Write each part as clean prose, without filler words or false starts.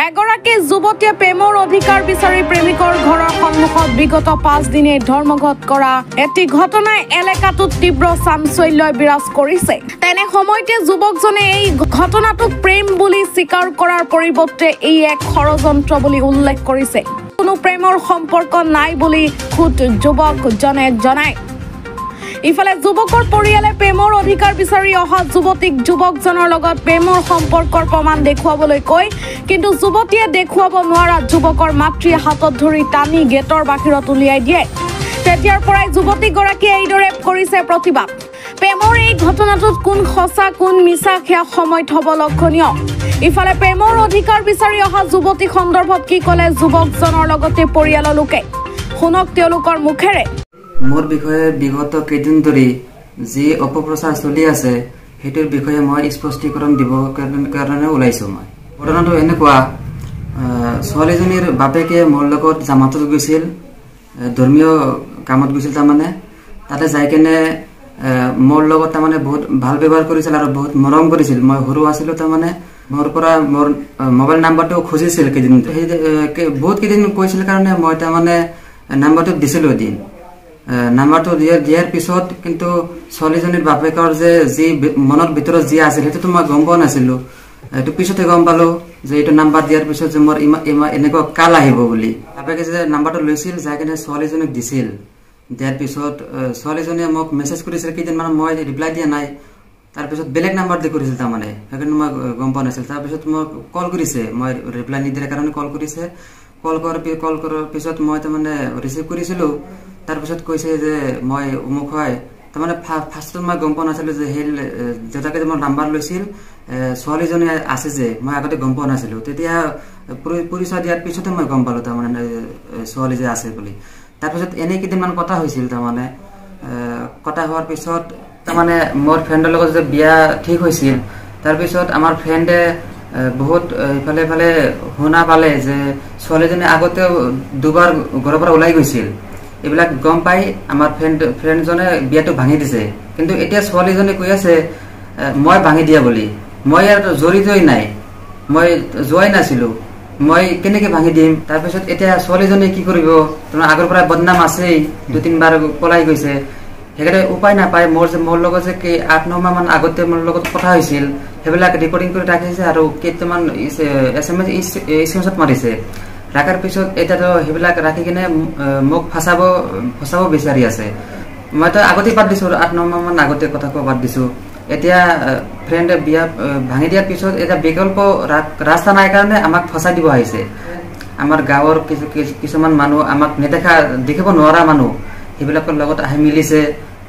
এগৰাকী যুৱতীয়ে প্ৰেমৰ অধিকাৰ বিচাৰি প্ৰেমিকৰ ঘৰৰ সন্মুখত বিগত 5 দিনে ধৰ্মঘট কৰা এটি ঘটনাই এলেকাটোত তীব্ৰ চাঞ্চল্য বিৰাজ কৰিছে। তেনে সময়তে যুৱকজনে এই ঘটনাটোক প্ৰেম বুলি স্বীকাৰ কৰাৰ পৰিৱৰ্তে ই এক ষড়যন্ত্ৰ বুলি উল্লেখ কৰিছে। কোনো প্ৰেমৰ সম্পৰ্ক নাই বুলি খুদ যুৱকজনে জনায়। ইফালে যুৱকৰ পৰিয়ালে প্ৰেমৰ অধিকাৰ বিচাৰি অহা যুৱতীক যুৱকজনৰ লগত প্ৰেমৰ সম্পৰ্কৰ প্ৰমাণ দেখুৱাবলৈ কয়, কিন্তু যুৱতীয়ে দেখুৱাব নোৱাৰা যুৱকৰ মাতৃয়ে হাতত ধৰি টানি গেটৰ বাহিৰত উলিয়াই দিয়ে। তেতিয়াৰ পৰাই যুৱতীগৰাকীয়ে এইদৰে কৰিছে প্ৰতিবাদ। প্ৰেমৰ এই ঘটনাটোত কোন সঁচা কোন মিছা সেয়া সময়ত হ'ব লক্ষণীয়। ইফালে প্ৰেমৰ অধিকাৰ বিচাৰি অহা যুৱতী সন্দৰ্ভত কি ক'লে যুৱকজনৰ লগতে পৰিয়ালৰ লোকে, শুনক তেওঁলোকৰ মুখেৰে। মোৰ বিষয়ে বিগত কেইদিন ধৰি যি অপপ্ৰচাৰ চলি আছে সেইটোৰ বিষয়ে মই স্পষ্টীকৰণ দিব কাৰণে ওলাইছোঁ। মই ঘটনাটো এনেকুৱা, ছোৱালীজনীৰ বাপেকে মোৰ লগত জামাতত গৈছিল, ধৰ্মীয় কামত গৈছিল। তাৰমানে তাতে যাই কেনে মোৰ লগত তাৰমানে বহুত ভাল ব্যৱহাৰ কৰিছিল আৰু বহুত মৰম কৰিছিল। মই সৰু আছিলোঁ, তাৰমানে মোৰ পৰা মোৰ মোবাইল নাম্বাৰটো খুজিছিল কেইদিন, বহুত কেইদিন কৈছিল কাৰণে মই তাৰমানে নাম্বাৰটো দিছিলোঁ এদিন। নাম্বাৰটো দিয়াৰ পিছত কিন্তু ছোৱালীজনীৰ বাপেকৰ যে যি মনৰ ভিতৰত যি আছিল সেইটোতো মই গম পোৱা নাছিলোঁ। এইটো পিছতহে গম পালোঁ যে এইটো নাম্বাৰ দিয়াৰ পিছত যে মোৰ এনেকুৱা কাল আহিব বুলি। বাপেকে যে নাম্বাৰটো লৈছিল যাই কিনে ছোৱালীজনীক দিছিল। দিয়াৰ পিছত ছোৱালীজনীয়ে মোক মেছেজ কৰিছিল কেইদিনমান, মই ৰিপ্লাই দিয়া নাই। তাৰপিছত বেলেগ নাম্বাৰ দি কৰিছিল, তাৰমানে সেইকাৰণে মই গম পোৱা নাছিল। তাৰপিছত মোক কল কৰিছে, মই ৰিপ্লাই নিদিয়াৰ কাৰণে কল কৰিছে। কল কৰাৰ পিছত মই তাৰমানে ৰিচিভ কৰিছিলোঁ। তাৰপিছত কৈছে যে মই অমুক হয়। তাৰমানে ফাৰ্ষ্টত মই গম পোৱা নাছিলোঁ যে সেই দেউতাকে যে মোৰ নাম্বাৰ লৈছিল ছোৱালীজনী আছে যে, মই আগতে গম পোৱা নাছিলোঁ। তেতিয়া পৰিচয় দিয়াৰ পিছতে মই গম পালোঁ তাৰমানে ছোৱালী যে আছে বুলি। তাৰপিছত এনেই কেইদিনমান কথা হৈছিল। তাৰমানে কথা হোৱাৰ পিছত তাৰমানে মোৰ ফ্ৰেণ্ডৰ লগত যে বিয়া ঠিক হৈছিল, তাৰপিছত আমাৰ ফ্ৰেণ্ডে বহুত ইফালে ইফালে শুনা পালে যে ছোৱালীজনী আগতেও দুবাৰ ঘৰৰ পৰা ওলাই গৈছিল। এইবিলাক গম পাই আমাৰ ফ্ৰেণ্ডজনে বিয়াটো ভাঙি দিছে। কিন্তু এতিয়া ছোৱালীজনী কৈ আছে মই ভাঙি দিয়া বুলি। মই ইয়াত জড়িতই নাই, মই যোৱাই নাছিলোঁ, মই কেনেকে ভাঙি দিম। তাৰপিছত এতিয়া ছোৱালীজনী কি কৰিব, তোমাৰ আগৰ পৰা বদনাম আছেই, 2-3 বাৰ পলাই গৈছে। সেইকাৰণে উপায় নাপায় মোৰ লগত যে 8-9 মাহ মান আগতে মোৰ লগত কথা হৈছিল সেইবিলাক ৰেকৰ্ডিং কৰি ৰাখিছে আৰু কেইটামান SMS মাৰিছে। ৰাখাৰ পিছত এতিয়াতো সেইবিলাক ৰাখি কিনে মোক ফচাব বিচাৰি আছে। মইতো আগতে বাদ দিছোঁ, 8-9 মাহ মান আগতে কথা কোৱা বাদ দিছোঁ। এতিয়া ফ্ৰেণ্ডে বিয়া ভাঙি দিয়াৰ পিছত এতিয়া বিকল্প ৰাস্তা নাই কাৰণে আমাক ফচাই দিব আহিছে। আমাৰ গাঁৱৰ কিছুমান মানুহ, আমাক দেখিব নোৱাৰা মানুহ, সেইবিলাকৰ লগত আহি মিলিছে।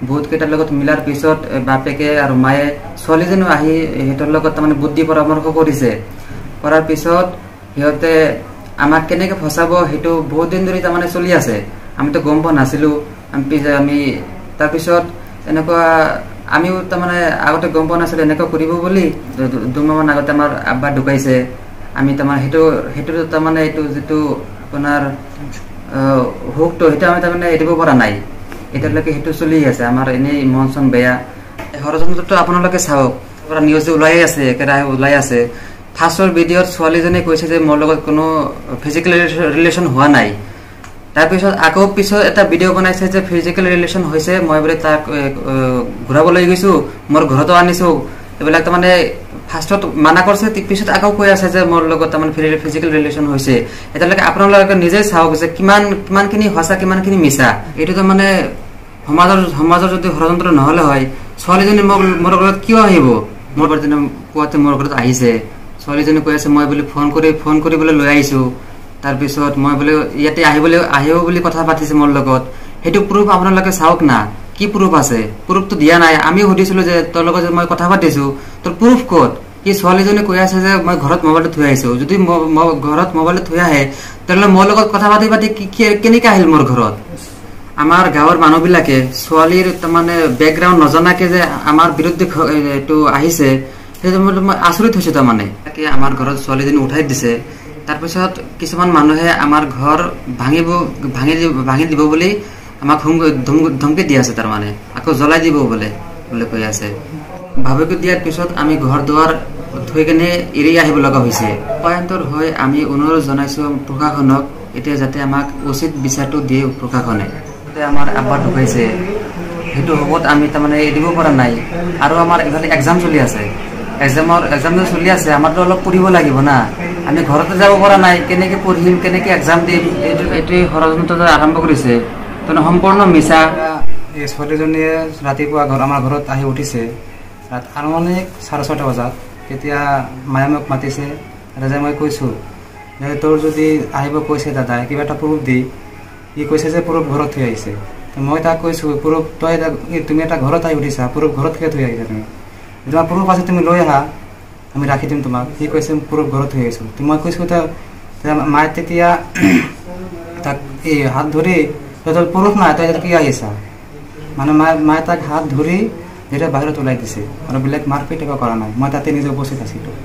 বহুত কেইটাৰ লগত মিলাৰ পিছত বাপেকে আৰু মায়ে ছোৱালীজনীও আহি সিহঁতৰ লগত তাৰমানে বুদ্ধি পৰামৰ্শ কৰিছে। কৰাৰ পিছত সিহঁতে আমাক কেনেকে ফচাব সেইটো বহুত দিন ধৰি তাৰমানে চলি আছে। আমিতো গম পোৱা নাছিলোঁ। আমি তাৰপিছত এনেকুৱা আমিও তাৰমানে আগতে গম পোৱা নাছিলোঁ এনেকুৱা কৰিব বুলি। 2 মাহ মান আগতে আমাৰ আব্বা ঢুকাইছে। আমি তাৰমানে সেইটো তাৰমানে এইটো যিটো আপোনাৰ হুকটো সেইটো আমি তাৰমানে এৰিব পৰা নাই। এতিয়ালৈকে সেইটো চলি আছে। আমাৰ এনেই মন চন বেয়া। ষড়যন্ত্ৰটো আপোনালোকে চাওক, নিউজ ওলাই আছে, একেৰাহে ওলাই আছে। ফাৰ্ষ্টৰ ভিডিঅ'ত ছোৱালীজনীয়ে কৈছে যে মোৰ লগত কোনো ফিজিকেল ৰিলেশ্যন হোৱা নাই। তাৰপিছত আকৌ পিছত এটা ভিডিঅ' বনাইছে যে ফিজিকেল ৰিলেশ্যন হৈছে, মই বোলে তাক ঘূৰাবলৈ গৈছোঁ, মোৰ ঘৰতো আনিছোঁ। এইবিলাক তাৰমানে ফাৰ্ষ্টত মানা কৰিছে, পিছত আকৌ কৈ আছে যে মোৰ লগত তাৰমানে ফিজিকেল ৰিলেশ্যন হৈছে। এতিয়ালৈকে আপোনালোকে নিজেই চাওক যে কিমানখিনি সঁচা কিমানখিনি মিছা। এইটো তাৰমানে সমাজৰ যদি ষড়যন্ত্ৰ নহ'লে হয়, ছোৱালীজনী মোৰ ঘৰত কিয় আহিব? মোৰ পুৱাতে মোৰ ঘৰত আহিছে। ছোৱালীজনী কৈ আছে মই বোলে ফোন কৰিবলৈ লৈ আহিছোঁ। তাৰপিছত মই বোলে ইয়াতে আহিব বুলি কথা পাতিছে মোৰ লগত। সেইটো প্ৰুফ আপোনালোকে চাওক না, কি প্ৰুফ আছে? প্ৰুফটো দিয়া নাই। আমি সুধিছিলোঁ যে তোৰ লগত যে মই কথা পাতিছোঁ, তোৰ প্ৰুফ ক'ত? কি ছোৱালীজনী কৈ আছে যে মই ঘৰত মোবাইলটো থৈ আহিছোঁ। যদি ঘৰত মোবাইলটো থৈ আহে তেনেহ'লে মোৰ লগত কথা পাতি কেনেকৈ আহিল মোৰ ঘৰত? আমাৰ গাঁৱৰ মানুহবিলাকে ছোৱালীৰ তাৰমানে বেকগ্ৰাউণ্ড নজনাকে যে আমাৰ বিৰুদ্ধে এইটো আহিছে, সেইটো মই আচৰিত হৈছোঁ। তাৰমানে আমাৰ ঘৰত ছোৱালীজনী উঠাই দিছে। তাৰপিছত কিছুমান মানুহে আমাৰ ঘৰ ভাঙি দিব বুলি আমাক ধমকি দি আছে। তাৰমানে আকৌ জ্বলাই দিব বোলে কৈ আছে। ভাবুকি দিয়াৰ পিছত আমি ঘৰ দুৱাৰ থৈ কেনে এৰি আহিব লগা হৈছে। উপায়ন্তৰ হৈ আমি অনুৰোধ জনাইছোঁ প্ৰশাসনক এতিয়া যাতে আমাক উচিত বিচাৰটো দিয়ে প্ৰশাসনে। আমাৰ আব্বা ঢুকাইছে, সেইটো হ'বত আমি তাৰমানে এৰিব পৰা নাই। আৰু আমাৰ এইফালে এক্সাম চলি আছে, এক্সামটো চলি আছে, আমাৰতো অলপ পঢ়িব লাগিব না। আমি ঘৰতে যাব পৰা নাই, কেনেকৈ পঢ়িম, কেনেকৈ এক্সাম দিম, এইটোৱে ষড়যন্ত্ৰ আৰম্ভ কৰিছে। তেনে সম্পূৰ্ণ মিছা। এই ছোৱালীজনীয়ে ৰাতিপুৱা আমাৰ ঘৰত আহি উঠিছে আনুমানিক 6:30 বজাত। তেতিয়া মায়ে মোক মাতিছে, ৰাজা মই কৈছোঁ যে তোৰ যদি আহিব কৈছে দাদাই কিবা এটা প্ৰুফ দি, ই কৈছে যে প্ৰুফ ঘৰত থৈ আহিছে। মই তাক কৈছোঁ প্ৰুফ তুমি এটা ঘৰত আহি উঠিছা, প্ৰুফ ঘৰত থৈ আহিছা, তুমি তোমাৰ প্ৰুফ আছে তুমি লৈ আহা, আমি ৰাখি দিম তোমাক। সি কৈছে প্ৰুফ ঘৰত থৈ আহিছোঁ। মই কৈছোঁ মায়ে তেতিয়া তাক এই হাত ধৰি তোৰ প্ৰুফ নাই, তই কি আহিছা, মানে মায়ে তাক হাত ধৰি যেতিয়া বাহিৰত ওলাই দিছে আৰু বেলেগ মাৰপিট একো কৰা নাই। মই তাতে নিজে উপস্থিত আছিলোঁ।